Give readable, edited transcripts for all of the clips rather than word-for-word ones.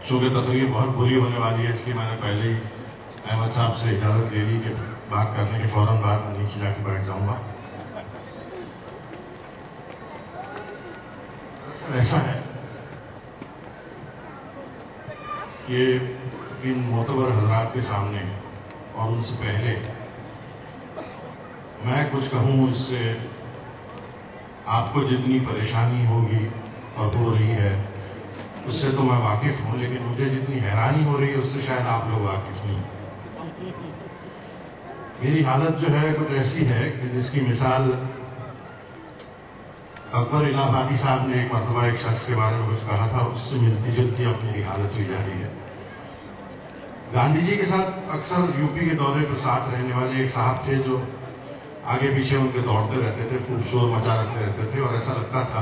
चूँकि तकरीर बहुत बुरी होने वाली है, इसलिए मैंने पहले ही अहमद साहब से इजाज़त ले ली कि बात करने के फ़ौरन बाद मैं नीचे जाके बैठ जाऊँगा। दरअसल ऐसा है कि इन मोतबर हजरात के सामने और उनसे पहले मैं कुछ कहूँ, इससे आपको जितनी परेशानी होगी और हो रही है उससे तो मैं वाकिफ़ हूँ, लेकिन मुझे जितनी हैरानी हो रही है उससे शायद आप लोग वाकिफ़ नहीं। मेरी हालत जो है कुछ ऐसी है कि जिसकी मिसाल अकबर इलाहाबादी साहब ने एक मरतबा एक शख्स के बारे में कुछ कहा था, उससे मिलती जुलती अब मेरी हालत हुई जा रही है। गांधी जी के साथ अक्सर यूपी के दौरे पर साथ रहने वाले एक साहब थे जो आगे पीछे उनके दौड़ते रहते थे, खूब शोर मचा रखते रहते थे और ऐसा लगता था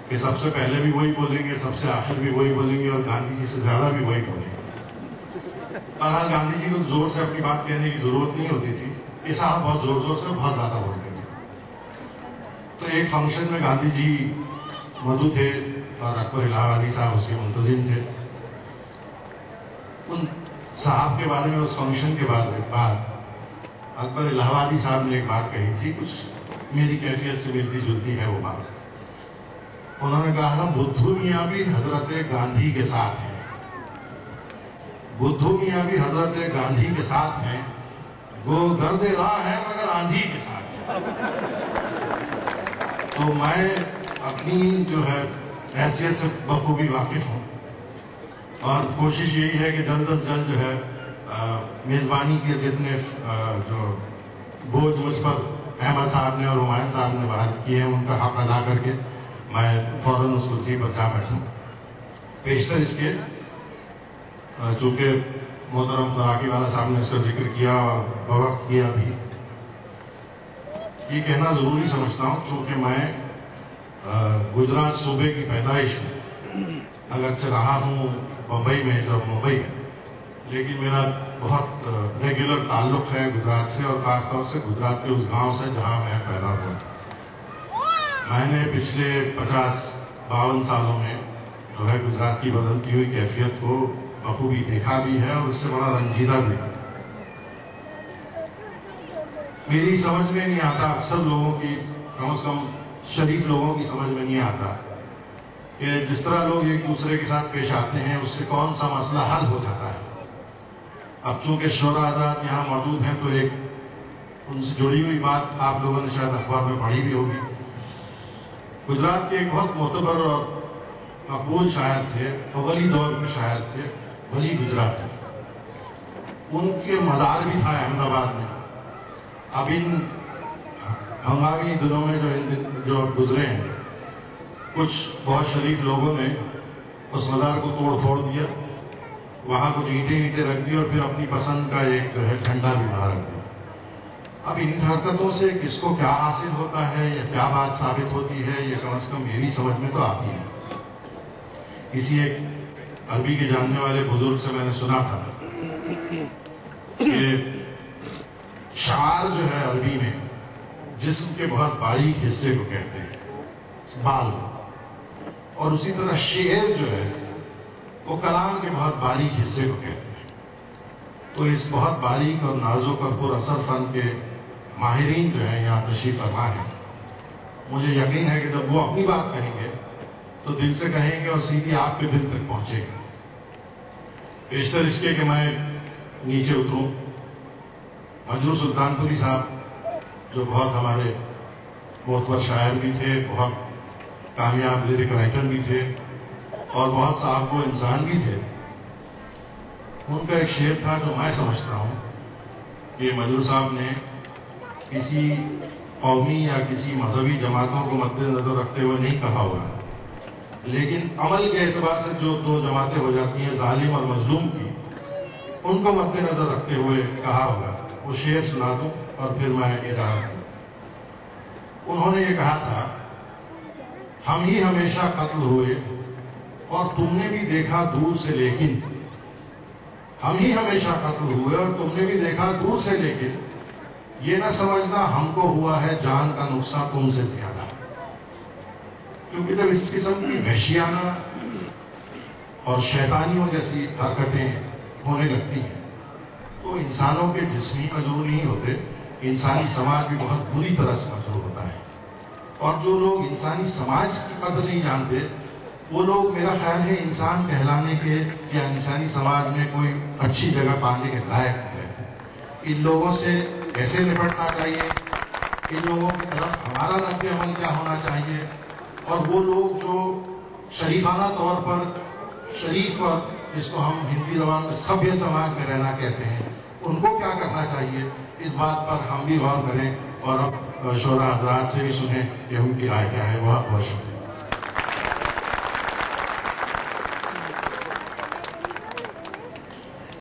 कि सबसे पहले भी वही बोलेंगे, सबसे आखिर भी वही बोलेंगे और गांधी जी से ज्यादा भी वही बोलेंगे। बहरहाल गांधी जी को जोर से अपनी बात कहने की जरूरत नहीं होती थी, ये साहब बहुत जोर जोर से बहुत ज्यादा बोलते थे। तो एक फंक्शन में गांधी जी मधु थे और अकबर इलाहाबादी साहब उसके मुंतजिम थे। उन साहब के बारे में उस फंक्शन के बाद अकबर इलाहाबादी साहब ने एक बात कही थी, कुछ मेरी कैफियत से मिलती जुलती है वो बात। उन्होंने कहा, बुद्धू मियाँ भी हजरत गांधी के साथ हैं, बुद्धू मियाँ भी हजरत गांधी के साथ हैं, वो गर्द राह है मगर आंधी के साथ है। तो मैं अपनी जो है हैसियत से बखूबी वाकिफ हूँ और कोशिश यही है कि जल्द अज जल्द जो है मेजबानी के जितने जो बोझ मुझ पर अहमद साहब ने और हुमायूं साहब ने बात किए हैं उनका हक अदा करके मैं फौरन उस कुर्सी पर जा बैठूं। पेशतर इसके चूंकि मोहतरम फराकी वाला साहब ने इसका जिक्र किया और बवक्त किया भी, ये कहना जरूरी समझता हूँ चूंकि मैं गुजरात सूबे की पैदाइश हूँ, अगरचे रहा हूँ बम्बई में जब मुंबई में, लेकिन मेरा बहुत रेगुलर ताल्लुक है गुजरात से और खासतौर से गुजरात के उस गांव से जहां मैं पैदा हुआ था। मैंने पिछले 50-52 सालों में जो है गुजरात की बदलती हुई कैफियत को बखूबी देखा भी है और उससे बड़ा रंजीदा भी है। मेरी समझ में नहीं आता, अक्सर लोगों की, कम से कम शरीफ लोगों की समझ में नहीं आता कि जिस तरह लोग एक दूसरे के साथ पेश आते हैं उससे कौन सा मसला हल हो जाता है। अब चूंकि शोरा हजरात यहाँ मौजूद हैं तो एक उनसे जुड़ी हुई बात आप लोगों ने शायद अखबार में पढ़ी भी होगी। गुजरात के एक बहुत मोतबर और मकबूल शायर थे, अवली दौर के शायर थे, वली गुजरात थे। उनके मज़ार भी था अहमदाबाद में। अब इन हंगामी दिनों में जो अब गुजरे हैं, कुछ बहुत शरीफ लोगों ने उस मज़ार को तोड़ फोड़ दिया, वहां कुछ ईंटें रख दी और फिर अपनी पसंद का एक जो है झंडा भी वहां रख दिया। अब इन हरकतों से किसको क्या हासिल होता है या क्या बात साबित होती है, ये कम से कम मेरी समझ में तो आती है। किसी एक अरबी के जानने वाले बुजुर्ग से मैंने सुना था कि शार जो है अरबी में जिस्म के बहुत बारीक हिस्से को कहते हैं, बाल, और उसी तरह शेर जो है वो कलाम के बहुत बारीक हिस्से को कहते हैं। तो इस बहुत बारीक और नाजुक और पुरअसर फन के माहिरीन जो है यहाँ तशरीफ फरमा है। मुझे यकीन है कि जब वो अपनी बात कहेंगे तो दिल से कहेंगे और सीधी आपके दिल तक पहुंचेगी। पेशतर इसके कि मैं नीचे उतरूं, मजरूर सुल्तानपुरी साहब जो बहुत हमारे मोतबर शायर भी थे, बहुत कामयाब लिरिक राइटर भी थे और बहुत साहब को इंसान भी थे, उनका एक शेर था जो मैं समझता हूं कि मजरूर साहब ने किसी कौमी या किसी मजहबी जमातों को मद्देनजर रखते हुए नहीं कहा होगा, लेकिन अमल के एतबार से जो दो जमातें हो जाती हैं जालिम और मजलूम की, उनको मद्देनजर रखते हुए कहा होगा। वो शेर सुना दूं और फिर मैं इजाजत दूं। उन्होंने ये कहा था, हम ही हमेशा कत्ल हुए और तुमने भी देखा दूर से, लेकिन हम ही हमेशा कत्ल हुए और तुमने भी देखा दूर से, लेकिन ये ना समझना हमको हुआ है जान का नुकसान तुमसे ज्यादा। क्योंकि जब इस किस्म की वहशियाना और शैतानियों जैसी हरकतें होने लगती हैं, तो इंसानों के जिस्म मजबूर नहीं होते, इंसानी समाज भी बहुत बुरी तरह से मजबूर होता है। और जो लोग इंसानी समाज की कदर नहीं जानते, वो लोग मेरा ख्याल है इंसान कहलाने के या इंसानी समाज में कोई अच्छी जगह पाने के लायक नहीं रहते। इन लोगों से कैसे निपटना चाहिए, इन लोगों की तरफ हमारा रद्द अमल क्या होना चाहिए, और वो लोग जो शरीफाना तौर पर शरीफ और जिसको हम हिंदी जबान में सभ्य समाज में रहना कहते हैं, उनको क्या करना चाहिए, इस बात पर हम भी गौर करें और अब शोरा हजरात से भी सुने कि उनकी राय क्या है। बहुत बहुत शुक्रिया।